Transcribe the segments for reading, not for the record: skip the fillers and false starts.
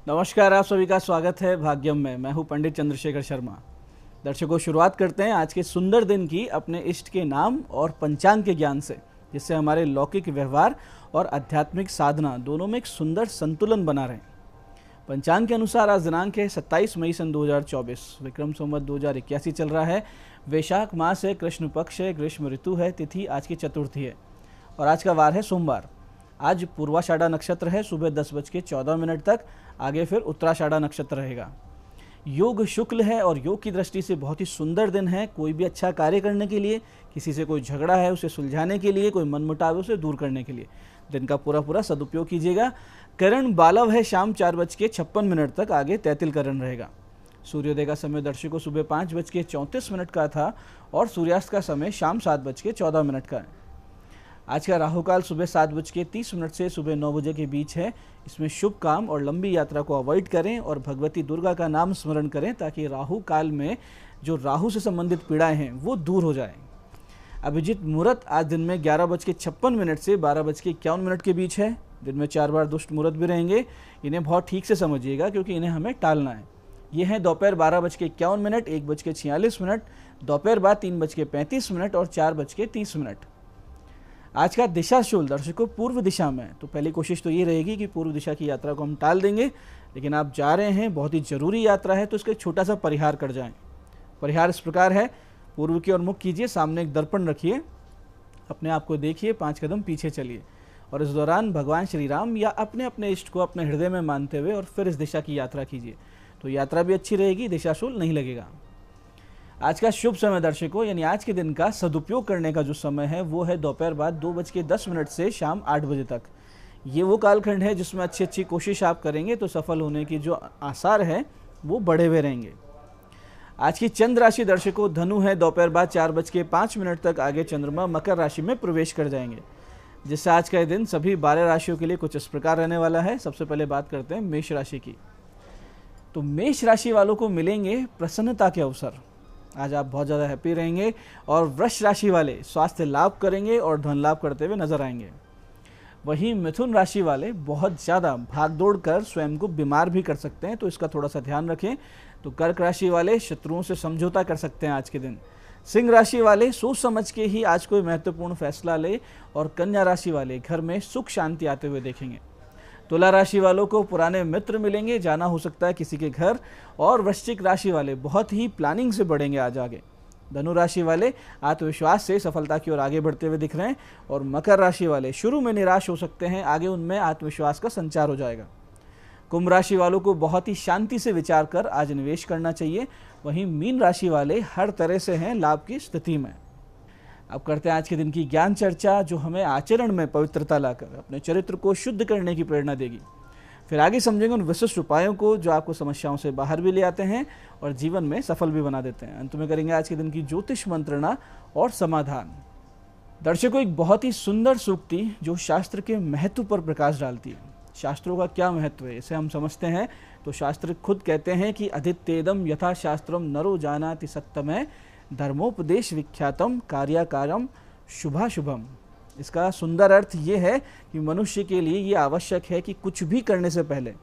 नमस्कार, आप सभी का स्वागत है भाग्यम में। मैं हूं पंडित चंद्रशेखर शर्मा। दर्शकों, शुरुआत करते हैं आज के सुंदर दिन की अपने इष्ट के नाम और पंचांग के ज्ञान से, जिससे हमारे लौकिक व्यवहार और आध्यात्मिक साधना दोनों में एक सुंदर संतुलन बना रहे। पंचांग के अनुसार आज दिनांक है 27 मई सन 2024, विक्रम संवत 2081 चल रहा है। वैशाख मास है, कृष्ण पक्ष है, ग्रीष्म ऋतु है, तिथि आज की चतुर्थी है और आज का वार है सोमवार। आज पूर्वाषाढ़ा नक्षत्र है सुबह 10:14 तक, आगे फिर उत्तराषाढ़ा नक्षत्र रहेगा। योग शुक्ल है और योग की दृष्टि से बहुत ही सुंदर दिन है। कोई भी अच्छा कार्य करने के लिए, किसी से कोई झगड़ा है उसे सुलझाने के लिए, कोई मनमुटाव है उसे दूर करने के लिए दिन का पूरा सदुपयोग कीजिएगा। करण बालव है शाम 4:56 तक, आगे तैतिल करण रहेगा। सूर्योदय का समय दर्शकों सुबह 5:34 का था और सूर्यास्त का समय शाम 7:14 का है। आज का राहुकाल सुबह 7:30 से सुबह 9 बजे के बीच है। इसमें शुभ काम और लंबी यात्रा को अवॉइड करें और भगवती दुर्गा का नाम स्मरण करें ताकि राहु काल में जो राहु से संबंधित पीड़ाएं हैं वो दूर हो जाएं। अभिजीत मुहूर्त आज दिन में 11:56 से 12:51 के बीच है। दिन में 4 बार दुष्ट मुहूर्त भी रहेंगे। इन्हें बहुत ठीक से समझिएगा क्योंकि इन्हें हमें टालना है। ये हैं दोपहर 12:51, 1:46, दोपहर बाद 3:35 और 4:30। आज का दिशाशूल दर्शकों पूर्व दिशा में, तो पहली कोशिश तो ये रहेगी कि पूर्व दिशा की यात्रा को हम टाल देंगे, लेकिन आप जा रहे हैं, बहुत ही जरूरी यात्रा है, तो इसका एक छोटा सा परिहार कर जाएं। परिहार इस प्रकार है, पूर्व की ओर मुख कीजिए, सामने एक दर्पण रखिए, अपने आप को देखिए, 5 कदम पीछे चलिए और इस दौरान भगवान श्री राम या अपने अपने इष्ट को अपने हृदय में मानते हुए और फिर इस दिशा की यात्रा कीजिए, तो यात्रा भी अच्छी रहेगी, दिशाशूल नहीं लगेगा। आज का शुभ समय दर्शकों, यानी आज के दिन का सदुपयोग करने का जो समय है वो है दोपहर बाद 2:10 से शाम 8 बजे तक। ये वो कालखंड है जिसमें अच्छी कोशिश आप करेंगे तो सफल होने की जो आसार है वो बढ़े हुए रहेंगे। आज की चंद्र राशि दर्शकों धनु है। दोपहर बाद 4:05 तक, आगे चंद्रमा मकर राशि में प्रवेश कर जाएंगे, जिससे आज का दिन सभी 12 राशियों के लिए कुछ इस प्रकार रहने वाला है। सबसे पहले बात करते हैं मेष राशि की। तो मेष राशि वालों को मिलेंगे प्रसन्नता के अवसर। आज आप बहुत ज़्यादा हैप्पी रहेंगे और वृष राशि वाले स्वास्थ्य लाभ करेंगे और धन लाभ करते हुए नजर आएंगे। वहीं मिथुन राशि वाले बहुत ज़्यादा भाग दौड़ कर स्वयं को बीमार भी कर सकते हैं, तो इसका थोड़ा सा ध्यान रखें। तो कर्क राशि वाले शत्रुओं से समझौता कर सकते हैं आज के दिन। सिंह राशि वाले सोच समझ के ही आज कोई महत्वपूर्ण फैसला ले और कन्या राशि वाले घर में सुख शांति आते हुए देखेंगे। तुला राशि वालों को पुराने मित्र मिलेंगे, जाना हो सकता है किसी के घर। और वृश्चिक राशि वाले बहुत ही प्लानिंग से बढ़ेंगे आज आगे। धनु राशि वाले आत्मविश्वास से सफलता की ओर आगे बढ़ते हुए दिख रहे हैं और मकर राशि वाले शुरू में निराश हो सकते हैं, आगे उनमें आत्मविश्वास का संचार हो जाएगा। कुंभ राशि वालों को बहुत ही शांति से विचार कर आज निवेश करना चाहिए। वहीं मीन राशि वाले हर तरह से हैं लाभ की स्थिति में। अब करते हैं आज के दिन की ज्ञान चर्चा, जो हमें आचरण में पवित्रता लाकर अपने चरित्र को शुद्ध करने की प्रेरणा देगी। फिर आगे समझेंगे उन विशिष्ट उपायों को जो आपको समस्याओं से बाहर भी ले आते हैं और जीवन में सफल भी बना देते हैं। अंत में करेंगे आज के दिन की ज्योतिष मंत्रणा और समाधान। दर्शकों, एक बहुत ही सुंदर सूक्ति जो शास्त्र के महत्व पर प्रकाश डालती है। शास्त्रों का क्या महत्व है इसे हम समझते हैं। तो शास्त्र खुद कहते हैं कि अधित्येदम यथा शास्त्रम नरो जानाति सत्तमय धर्मोपदेश विख्यातम कार्याकारम शुभाशुभम। इसका सुंदर अर्थ ये है कि मनुष्य के लिए ये आवश्यक है कि कुछ भी करने से पहले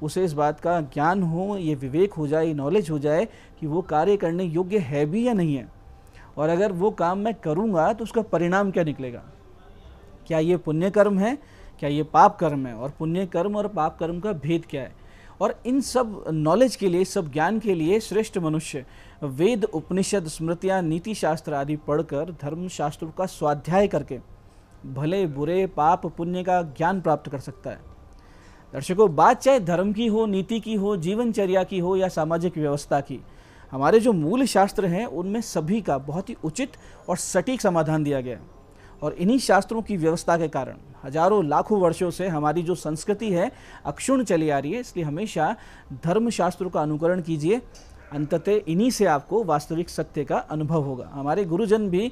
उसे इस बात का ज्ञान हो, ये विवेक हो जाए, नॉलेज हो जाए कि वो कार्य करने योग्य है भी या नहीं है, और अगर वो काम मैं करूँगा तो उसका परिणाम क्या निकलेगा। क्या ये पुण्य कर्म है, क्या ये पाप कर्म है, और पुण्य कर्म और पाप कर्म का भेद क्या है। और इन सब नॉलेज के लिए, सब ज्ञान के लिए श्रेष्ठ मनुष्य वेद, उपनिषद, स्मृतियाँ, नीति शास्त्र आदि पढ़कर धर्म शास्त्रों का स्वाध्याय करके भले बुरे पाप पुण्य का ज्ञान प्राप्त कर सकता है। दर्शकों, बात चाहे धर्म की हो, नीति की हो, जीवनचर्या की हो या सामाजिक व्यवस्था की, हमारे जो मूल शास्त्र हैं उनमें सभी का बहुत ही उचित और सटीक समाधान दिया गया है। और इन्हीं शास्त्रों की व्यवस्था के कारण हजारों लाखों वर्षों से हमारी जो संस्कृति है अक्षुण्ण चली आ रही है। इसलिए हमेशा धर्म शास्त्रों का अनुकरण कीजिए, अंततः इन्हीं से आपको वास्तविक सत्य का अनुभव होगा। हमारे गुरुजन भी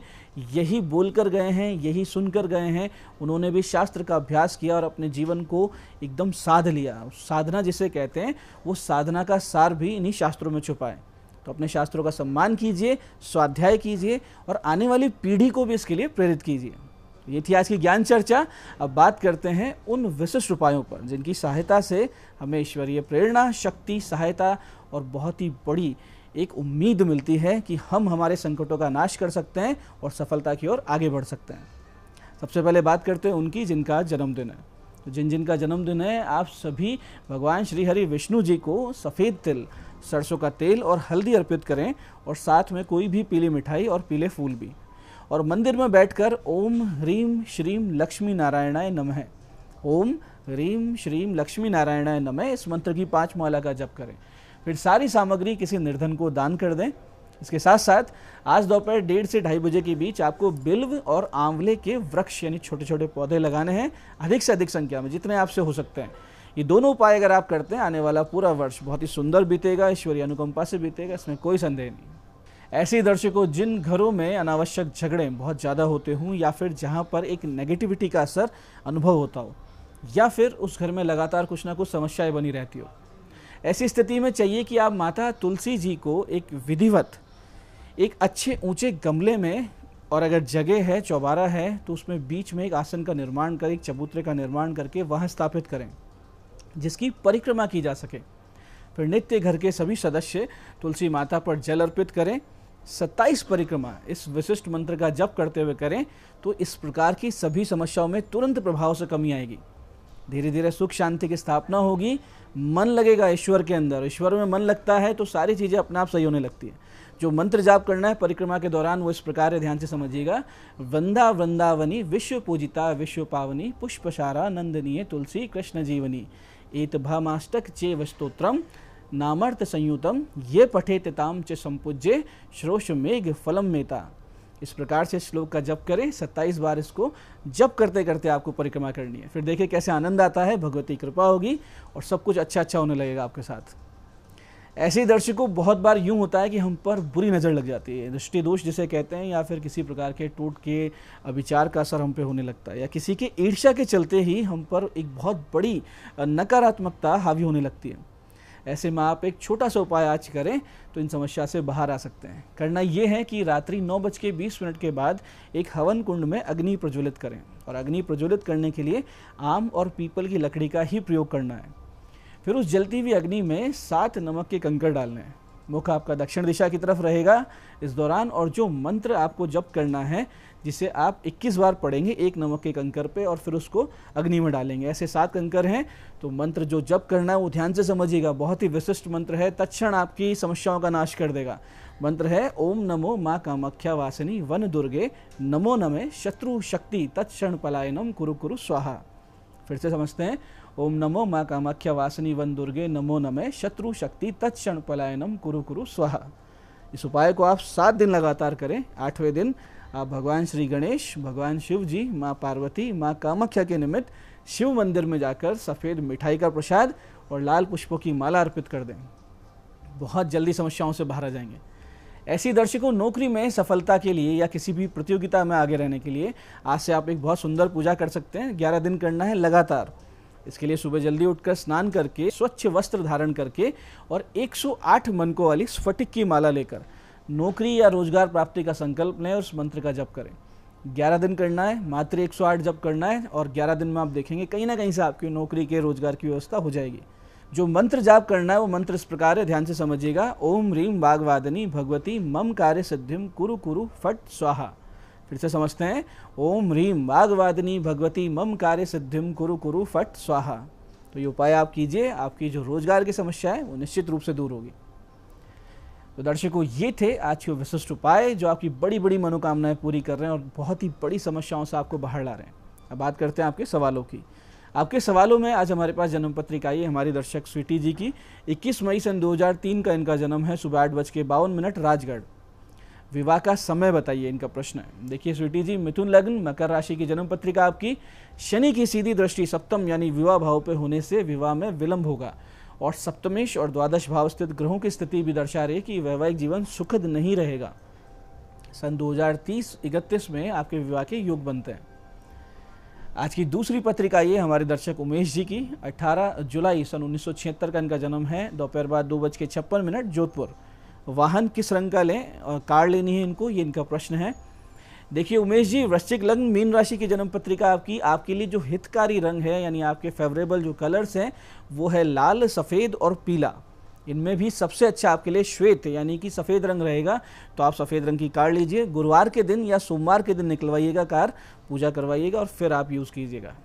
यही बोलकर गए हैं, यही सुनकर गए हैं। उन्होंने भी शास्त्र का अभ्यास किया और अपने जीवन को एकदम साध लिया। साधना जिसे कहते हैं वो साधना का सार भी इन्हीं शास्त्रों में छुपा है। तो अपने शास्त्रों का सम्मान कीजिए, स्वाध्याय कीजिए और आने वाली पीढ़ी को भी इसके लिए प्रेरित कीजिए। ये थी आज की ज्ञान चर्चा। अब बात करते हैं उन विशिष्ट उपायों पर जिनकी सहायता से हमें ईश्वरीय प्रेरणा, शक्ति, सहायता और बहुत ही बड़ी एक उम्मीद मिलती है कि हम हमारे संकटों का नाश कर सकते हैं और सफलता की ओर आगे बढ़ सकते हैं। सबसे पहले बात करते हैं उनकी जिनका जन्मदिन है। तो जिनका जन्मदिन है, आप सभी भगवान श्री हरि विष्णु जी को सफ़ेद तिल, सरसों का तेल और हल्दी अर्पित करें और साथ में कोई भी पीली मिठाई और पीले फूल भी, और मंदिर में बैठकर ओम ह्रीम श्रीम लक्ष्मी नारायणाय नमः, ओम ह्रीम श्रीम लक्ष्मी नारायणाय नमः इस मंत्र की 5 माला का जप करें। फिर सारी सामग्री किसी निर्धन को दान कर दें। इसके साथ साथ आज दोपहर 1:30 से 2:30 बजे के बीच आपको बिल्व और आंवले के वृक्ष यानी छोटे छोटे पौधे लगाने हैं, अधिक से अधिक संख्या में, जितने आपसे हो सकते हैं। ये दोनों उपाय अगर आप करते हैं, आने वाला पूरा वर्ष बहुत ही सुंदर बीतेगा, ईश्वरीय अनुकंपा से बीतेगा, इसमें कोई संदेह नहीं। ऐसे ही दर्शकों, जिन घरों में अनावश्यक झगड़े बहुत ज़्यादा होते हों या फिर जहाँ पर एक नेगेटिविटी का असर अनुभव होता हो या फिर उस घर में लगातार कुछ ना कुछ समस्याएं बनी रहती हो, ऐसी स्थिति में चाहिए कि आप माता तुलसी जी को एक विधिवत, एक अच्छे ऊंचे गमले में, और अगर जगह है, चौबारा है, तो उसमें बीच में एक आसन का निर्माण कर, एक चबूतरे का निर्माण करके वहाँ स्थापित करें जिसकी परिक्रमा की जा सके। फिर नित्य घर के सभी सदस्य तुलसी माता पर जल अर्पित करें। 27 परिक्रमा इस विशिष्ट मंत्र का जप करते हुए करें तो इस प्रकार की सभी समस्याओं में तुरंत प्रभाव से कमी आएगी। धीरे धीरे सुख शांति की स्थापना होगी, मन लगेगा ईश्वर के अंदर। ईश्वर में मन लगता है तो सारी चीज़ें अपने आप सही होने लगती है। जो मंत्र जाप करना है परिक्रमा के दौरान वो इस प्रकार है, ध्यान से समझिएगा। वृंदा वृंदावनी विश्व पूजिता विश्व पावनी पुष्पशारा नंदनीय तुलसी कृष्ण जीवनी एत भामाष्टक चेव स्तोत्रम नामर्थ संयुतम ये पठेत ताम च संपूज्य श्रोष मेघ फलम मेता। इस प्रकार से श्लोक का जप करें। 27 बार इसको जप करते करते आपको परिक्रमा करनी है। फिर देखिए कैसे आनंद आता है, भगवती कृपा होगी और सब कुछ अच्छा अच्छा होने लगेगा आपके साथ। ऐसे ही दर्शकों, बहुत बार यूं होता है कि हम पर बुरी नज़र लग जाती है, दृष्टि दोष जिसे कहते हैं, या फिर किसी प्रकार के टूट के अविचार का असर हम पे होने लगता है, या किसी के ईर्ष्या के चलते ही हम पर एक बहुत बड़ी नकारात्मकता हावी होने लगती है। ऐसे में आप एक छोटा सा उपाय आज करें तो इन समस्या से बाहर आ सकते हैं। करना ये है कि रात्रि 9:20 के बाद एक हवन कुंड में अग्नि प्रज्वलित करें, और अग्नि प्रज्वलित करने के लिए आम और पीपल की लकड़ी का ही प्रयोग करना है। फिर उस जलती हुई अग्नि में 7 नमक के कंकड़ डालने हैं। मुख आपका दक्षिण दिशा की तरफ रहेगा इस दौरान, और जो मंत्र आपको जप करना है जिसे आप 21 बार पढ़ेंगे एक नमक के कंकर पे, और फिर उसको अग्नि में डालेंगे। ऐसे 7 कंकर हैं, तो मंत्र जो जप करना है वो ध्यान से समझिएगा। बहुत ही विशिष्ट मंत्र है, तत्क्षण आपकी समस्याओं का नाश कर देगा। मंत्र है ओम नमो माँ कामाख्या वासिनी वन दुर्गे नमो नमे शत्रु शक्ति तत्क्षण पलायनम कुरु कुरु स्वाहा। फिर से समझते हैं, ओम नमो माँ कामाख्या वासिनी वन दुर्गे नमो नमे शत्रु शक्ति तत्क्षण पलायनम कुरु कुरु स्वाहा। इस उपाय को आप 7 दिन लगातार करें। 8वें दिन आप भगवान श्री गणेश, भगवान शिव जी, माँ पार्वती, माँ कामाख्या के निमित्त शिव मंदिर में जाकर सफ़ेद मिठाई का प्रसाद और लाल पुष्पों की माला अर्पित कर दें। बहुत जल्दी समस्याओं से बाहर आ जाएंगे। ऐसी दर्शकों, नौकरी में सफलता के लिए या किसी भी प्रतियोगिता में आगे रहने के लिए आज से आप एक बहुत सुंदर पूजा कर सकते हैं। 11 दिन करना है लगातार। इसके लिए सुबह जल्दी उठकर स्नान करके, स्वच्छ वस्त्र धारण करके और 108 मनकों वाली स्फटिक की माला लेकर नौकरी या रोजगार प्राप्ति का संकल्प लें और उस मंत्र का जप करें। 11 दिन करना है, मात्र 108 जप करना है, और 11 दिन में आप देखेंगे कहीं ना कहीं से आपकी नौकरी के रोजगार की व्यवस्था हो जाएगी। जो मंत्र जाप करना है वो मंत्र इस प्रकार है, ध्यान से समझिएगा। ओम ह्रीम वाग्वादिनी भगवती मम कार्य सिद्धिम कुरु कुरु फट स्वाहा। फिर से समझते हैं, ओम ह्रीम वाग्वादिनी भगवती मम कार्य सिद्धिम कुरु कुरु फट स्वाहा। तो ये उपाय आप कीजिए, आपकी जो रोजगार की समस्या है वो निश्चित रूप से दूर होगी। तो दर्शकों, ये थे आज के विशिष्ट उपाय जो आपकी बड़ी बड़ी मनोकामनाएं पूरी कर रहे हैं और बहुत ही बड़ी समस्याओं से आपको बाहर ला रहे हैं। अब बात करते हैं आपके सवालों की। आपके सवालों में आज हमारे पास जन्म पत्रिका आई है हमारी दर्शक स्वीटी जी की। 21 मई सन 2003 का इनका जन्म है। सुबह 8:52 राजगढ़। विवाह का समय बताइए, इनका प्रश्न है। देखिए स्वीटी जी, मिथुन लग्न, मकर राशि की जन्म पत्रिका आपकी। शनि की सीधी दृष्टि सप्तम यानी विवाह भाव पे होने से विवाह में विलंब होगा, और सप्तमेश और द्वादश भाव स्थित ग्रहों की स्थिति भी दर्शा रही है कि वैवाहिक जीवन सुखद नहीं रहेगा। सन 2030-31 में आपके विवाह के योग बनते हैं। आज की दूसरी पत्रिका ये हमारे दर्शक उमेश जी की। 18 जुलाई सन 1976 का इनका जन्म है। दोपहर बाद 2:56 जोधपुर। वाहन किस रंग का लें और कार लेनी है इनको, ये इनका प्रश्न है। देखिए उमेश जी, वृश्चिक लग्न मीन राशि की जन्म पत्रिका आपके लिए जो हितकारी रंग है यानी आपके फेवरेबल जो कलर्स हैं वो है लाल, सफ़ेद और पीला। इनमें भी सबसे अच्छा आपके लिए श्वेत यानी कि सफ़ेद रंग रहेगा। तो आप सफ़ेद रंग की कार्ड लीजिए, गुरुवार के दिन या सोमवार के दिन निकलवाइएगा कार्ड, पूजा करवाइएगा और फिर आप यूज़ कीजिएगा।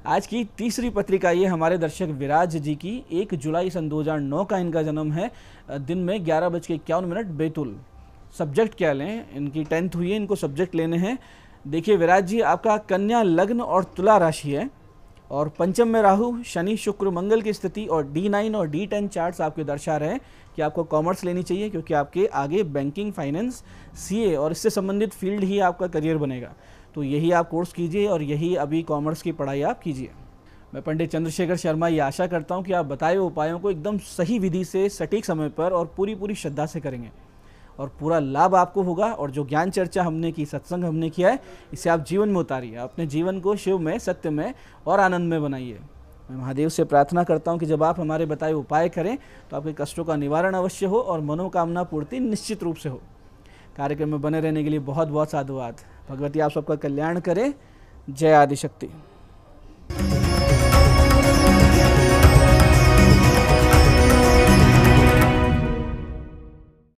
आज की तीसरी पत्रिका ये हमारे दर्शक विराज जी की 1 जुलाई सन 2009 का इनका जन्म है। दिन में 11:51 बैतुल। सब्जेक्ट क्या लें, इनकी 10th हुई है, इनको सब्जेक्ट लेने हैं। देखिए विराज जी, आपका कन्या लग्न और तुला राशि है और पंचम में राहु, शनि, शुक्र, मंगल की स्थिति और D9 और D10 चार्ट्स आपके दर्शा रहे हैं कि आपको कॉमर्स लेनी चाहिए, क्योंकि आपके आगे बैंकिंग, फाइनेंस, CA और इससे संबंधित फील्ड ही आपका करियर बनेगा। तो यही आप कोर्स कीजिए और यही अभी कॉमर्स की पढ़ाई आप कीजिए। मैं पंडित चंद्रशेखर शर्मा ये आशा करता हूँ कि आप बताए हुए उपायों को एकदम सही विधि से, सटीक समय पर और पूरी श्रद्धा से करेंगे और पूरा लाभ आपको होगा। और जो ज्ञान चर्चा हमने की, सत्संग हमने किया है, इसे आप जीवन में उतारिए, अपने जीवन को शिव में, सत्य में और आनंद में बनाइए। मैं महादेव से प्रार्थना करता हूँ कि जब आप हमारे बताए उपाय करें तो आपके कष्टों का निवारण अवश्य हो और मनोकामना पूर्ति निश्चित रूप से हो। कार्यक्रम में बने रहने के लिए बहुत बहुत साधुवाद। भगवती आप सबका कल्याण करे। जय आदिशक्ति।